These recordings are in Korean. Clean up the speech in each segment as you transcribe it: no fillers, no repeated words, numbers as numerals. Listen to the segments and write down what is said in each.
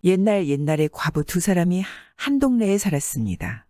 옛날에 과부 두 사람이 한 동네에 살았습니다.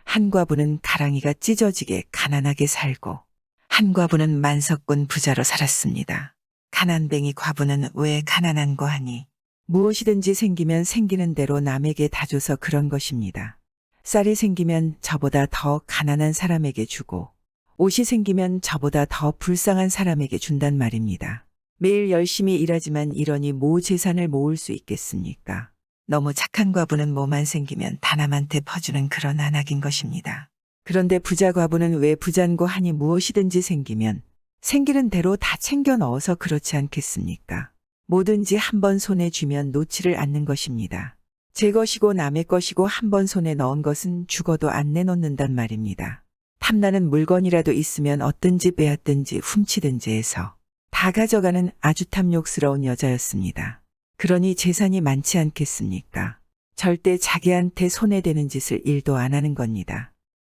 한 과부는 가랑이가 찢어지게 가난하게 살고 한 과부는 만석군 부자로 살았습니다. 가난뱅이 과부는 왜 가난한고 하니 무엇이든지 생기면 생기는 대로 남에게 다 줘서 그런 것입니다. 쌀이 생기면 저보다 더 가난한 사람에게 주고 옷이 생기면 저보다 더 불쌍한 사람에게 준단 말입니다. 매일 열심히 일하지만 이러니 뭐 재산을 모을 수 있겠습니까? 너무 착한 과부는 뭐만 생기면 다남한테 퍼주는 그런 안악인 것입니다. 그런데 부자 과부는 왜 부잔고 하니 무엇이든지 생기면 생기는 대로 다 챙겨 넣어서 그렇지 않겠습니까? 뭐든지 한번 손에 쥐면 놓지를 않는 것입니다. 제 것이고 남의 것이고 한번 손에 넣은 것은 죽어도 안 내놓는단 말입니다. 탐나는 물건이라도 있으면 얻든지 빼앗든지 훔치든지 해서 다 가져가는 아주 탐욕스러운 여자였습니다. 그러니 재산이 많지 않겠습니까? 절대 자기한테 손해되는 짓을 일도 안 하는 겁니다.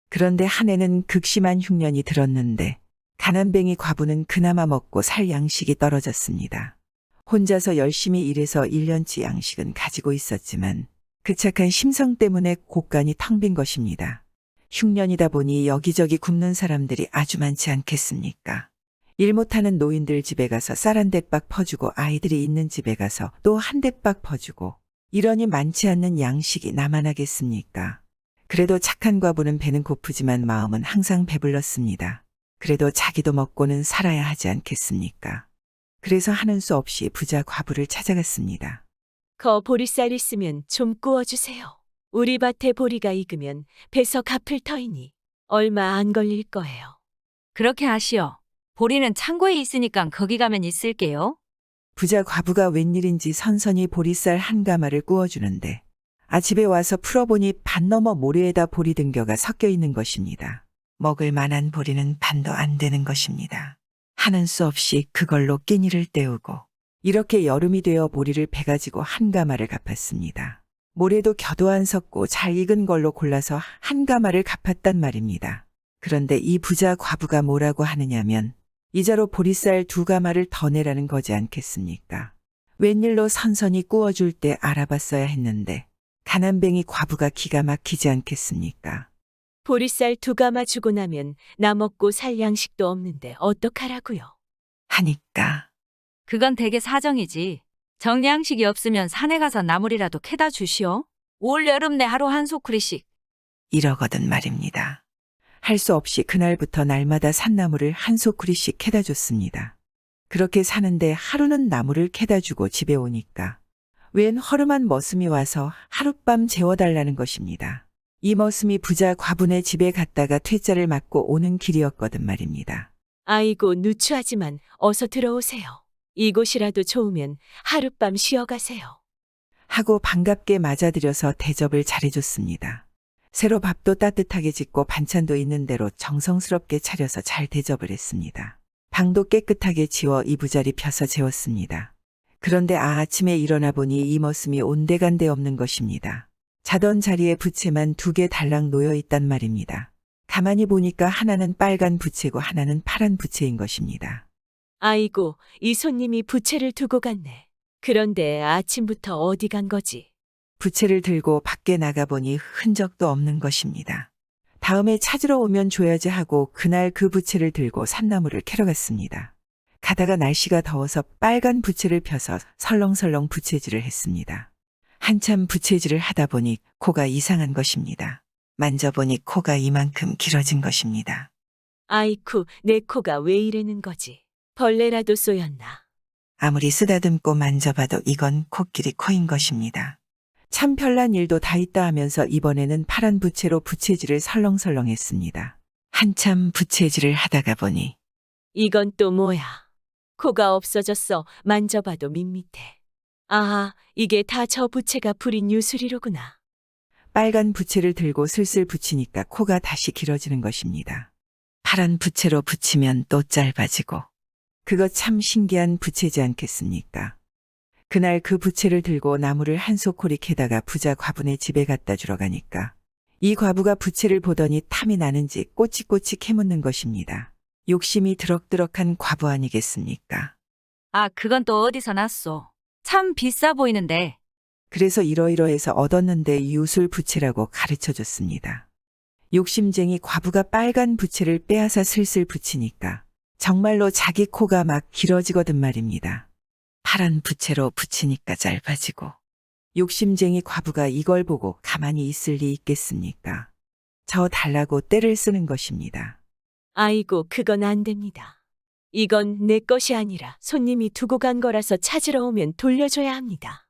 그런데 한 해는 극심한 흉년이 들었는데 가난뱅이 과부는 그나마 먹고 살 양식이 떨어졌습니다. 혼자서 열심히 일해서 1년치 양식은 가지고 있었지만 그 착한 심성 때문에 곳간이 텅 빈 것입니다. 흉년이다 보니 여기저기 굶는 사람들이 아주 많지 않겠습니까? 일 못하는 노인들 집에 가서 쌀 한 대박 퍼주고 아이들이 있는 집에 가서 또 한 대박 퍼주고 이러니 많지 않는 양식이 남아나겠습니까? 그래도 착한 과부는 배는 고프지만 마음은 항상 배불렀습니다. 그래도 자기도 먹고는 살아야 하지 않겠습니까? 그래서 하는 수 없이 부자 과부를 찾아갔습니다. 거 보리쌀 있으면 좀 구워주세요. 우리 밭에 보리가 익으면 배서 갚을 터이니 얼마 안 걸릴 거예요. 그렇게 하시오. 보리는 창고에 있으니까 거기 가면 있을게요. 부자 과부가 웬일인지 선선히 보리쌀 한 가마를 구워주는데 집에 와서 풀어보니 반 넘어 모래에다 보리 등겨가 섞여 있는 것입니다. 먹을 만한 보리는 반도 안 되는 것입니다. 하는 수 없이 그걸로 끼니를 때우고 이렇게 여름이 되어 보리를 베가지고 한 가마를 갚았습니다. 모래도 겨도 안 섞고 잘 익은 걸로 골라서 한 가마를 갚았단 말입니다. 그런데 이 부자 과부가 뭐라고 하느냐면 이자로 보리쌀 2가마를 더 내라는 거지 않겠습니까? 웬일로 선선히 구워줄 때 알아봤어야 했는데 가난뱅이 과부가 기가 막히지 않겠습니까? 보리쌀 2가마 주고 나면 나 먹고 살 양식도 없는데 어떡하라고요? 하니까 그건 되게 사정이지. 정량식이 없으면 산에 가서 나물이라도 캐다 주시오. 올 여름 내 하루 한 소쿠리씩. 이러거든 말입니다. 할 수 없이 그날부터 날마다 산나물을 한 소쿠리씩 캐다 줬습니다. 그렇게 사는데 하루는 나물을 캐다 주고 집에 오니까 웬 허름한 머슴이 와서 하룻밤 재워달라는 것입니다. 이 머슴이 부자 과부네 집에 갔다가 퇴짜를 맞고 오는 길이었거든 말입니다. 아이고 누추하지만 어서 들어오세요. 이곳이라도 좋으면 하룻밤 쉬어가세요. 하고 반갑게 맞아들여서 대접을 잘해줬습니다. 새로 밥도 따뜻하게 짓고 반찬도 있는 대로 정성스럽게 차려서 잘 대접을 했습니다. 방도 깨끗하게 치워 이부자리 펴서 재웠습니다. 그런데 아침에 일어나 보니 이 머슴이 온데간데 없는 것입니다. 자던 자리에 부채만 2개 달랑 놓여 있단 말입니다. 가만히 보니까 하나는 빨간 부채고 하나는 파란 부채인 것입니다. 아이고 이 손님이 부채를 두고 갔네. 그런데 아침부터 어디 간 거지? 부채를 들고 밖에 나가보니 흔적도 없는 것입니다. 다음에 찾으러 오면 줘야지 하고 그날 그 부채를 들고 산나물을 캐러 갔습니다. 가다가 날씨가 더워서 빨간 부채를 펴서 설렁설렁 부채질을 했습니다. 한참 부채질을 하다 보니 코가 이상한 것입니다. 만져보니 코가 이만큼 길어진 것입니다. 아이쿠 내 코가 왜 이러는 거지? 벌레라도 쏘였나? 아무리 쓰다듬고 만져봐도 이건 코끼리 코인 것입니다. 참 별난 일도 다 있다 하면서 이번에는 파란 부채로 부채질을 설렁설렁 했습니다. 한참 부채질을 하다가 보니 이건 또 뭐야? 코가 없어졌어. 만져봐도 밋밋해. 아하, 이게 다 저 부채가 부린 유수리로구나. 빨간 부채를 들고 슬슬 붙이니까 코가 다시 길어지는 것입니다. 파란 부채로 붙이면 또 짧아지고 그거 참 신기한 부채지 않겠습니까? 그날 그 부채를 들고 나무를 한 소쿠리 캐다가 부자 과부네 집에 갖다 주러 가니까 이 과부가 부채를 보더니 탐이 나는지 꼬치꼬치 캐묻는 것입니다. 욕심이 드럭드럭한 과부 아니겠습니까? 아, 그건 또 어디서 났소? 참 비싸 보이는데. 그래서 이러이러해서 얻었는데 이웃을 부채라고 가르쳐 줬습니다. 욕심쟁이 과부가 빨간 부채를 빼앗아 슬슬 붙이니까 정말로 자기 코가 막 길어지거든 말입니다. 파란 부채로 붙이니까 짧아지고. 욕심쟁이 과부가 이걸 보고 가만히 있을 리 있겠습니까? 저 달라고 떼를 쓰는 것입니다. 아이고, 그건 안 됩니다. 이건 내 것이 아니라 손님이 두고 간 거라서 찾으러 오면 돌려줘야 합니다.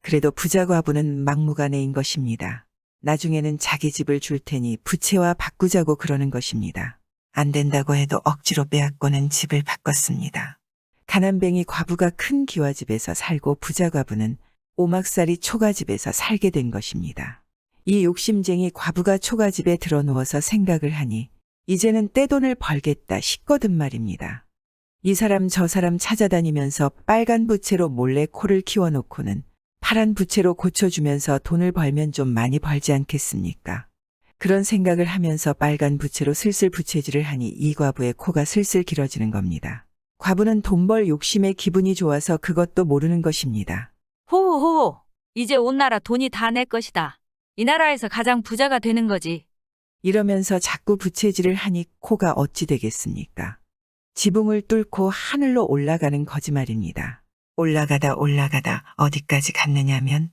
그래도 부자 과부는 막무가내인 것입니다. 나중에는 자기 집을 줄 테니 부채와 바꾸자고 그러는 것입니다. 안 된다고 해도 억지로 빼앗고는 집을 바꿨습니다. 가난뱅이 과부가 큰 기와집에서 살고 부자 과부는 오막살이 초가집에서 살게 된 것입니다. 이 욕심쟁이 과부가 초가집에 들어누워서 생각을 하니 이제는 떼돈을 벌겠다 싶거든 말입니다. 이 사람 저 사람 찾아다니면서 빨간 부채로 몰래 코를 키워놓고는 파란 부채로 고쳐주면서 돈을 벌면 좀 많이 벌지 않겠습니까? 그런 생각을 하면서 빨간 부채로 슬슬 부채질을 하니 이 과부의 코가 슬슬 길어지는 겁니다. 과부는 돈 벌 욕심에 기분이 좋아서 그것도 모르는 것입니다. 호호호. 이제 온 나라 돈이 다 내 것이다. 이 나라에서 가장 부자가 되는 거지. 이러면서 자꾸 부채질을 하니 코가 어찌 되겠습니까? 지붕을 뚫고 하늘로 올라가는 거짓말입니다. 올라가다 어디까지 갔느냐면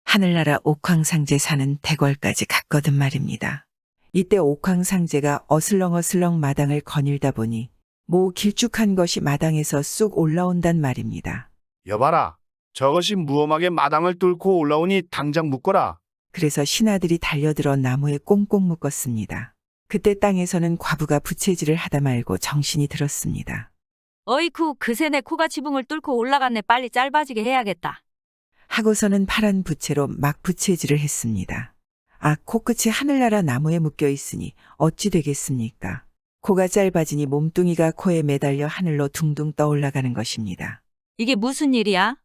하늘나라 옥황상제 사는 대궐까지 갔거든 말입니다. 이때 옥황상제가 어슬렁어슬렁 마당을 거닐다 보니 모 길쭉한 것이 마당에서 쑥 올라온단 말입니다. 여봐라. 저것이 무엄하게 마당을 뚫고 올라오니 당장 묶어라. 그래서 신하들이 달려들어 나무에 꽁꽁 묶었습니다. 그때 땅에서는 과부가 부채질을 하다 말고 정신이 들었습니다. 어이쿠, 그새 내 코가 지붕을 뚫고 올라갔네. 빨리 짧아지게 해야겠다. 하고서는 파란 부채로 막 부채질을 했습니다. 아, 코끝이 하늘나라 나무에 묶여 있으니 어찌 되겠습니까? 코가 짧아지니 몸뚱이가 코에 매달려 하늘로 둥둥 떠올라가는 것입니다. 이게 무슨 일이야?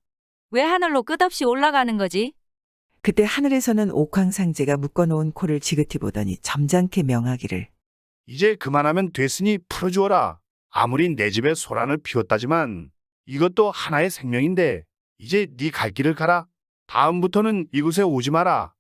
왜 하늘로 끝없이 올라가는 거지? 그때 하늘에서는 옥황상제가 묶어놓은 코를 지긋이 보더니 점잖게 명하기를 이제 그만하면 됐으니 풀어주어라. 아무리 내 집에 소란을 피웠다지만 이것도 하나의 생명인데 이제 네 갈 길을 가라. 다음부터는 이곳에 오지 마라.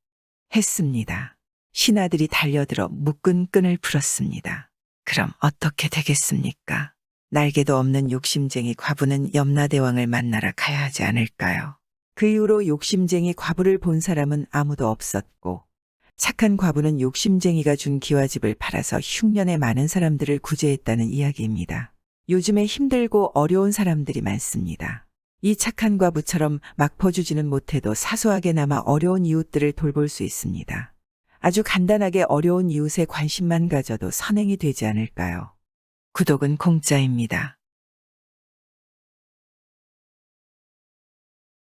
했습니다. 신하들이 달려들어 묶은 끈을 풀었습니다. 그럼 어떻게 되겠습니까? 날개도 없는 욕심쟁이 과부는 염라대왕을 만나러 가야 하지 않을까요? 그 이후로 욕심쟁이 과부를 본 사람은 아무도 없었고 착한 과부는 욕심쟁이가 준 기와집을 팔아서 흉년에 많은 사람들을 구제했다는 이야기입니다. 요즘에 힘들고 어려운 사람들이 많습니다. 이 착한 과부처럼 막 퍼주지는 못해도 사소하게나마 어려운 이웃들을 돌볼 수 있습니다. 아주 간단하게 어려운 이웃에 관심만 가져도 선행이 되지 않을까요? 구독은 공짜입니다.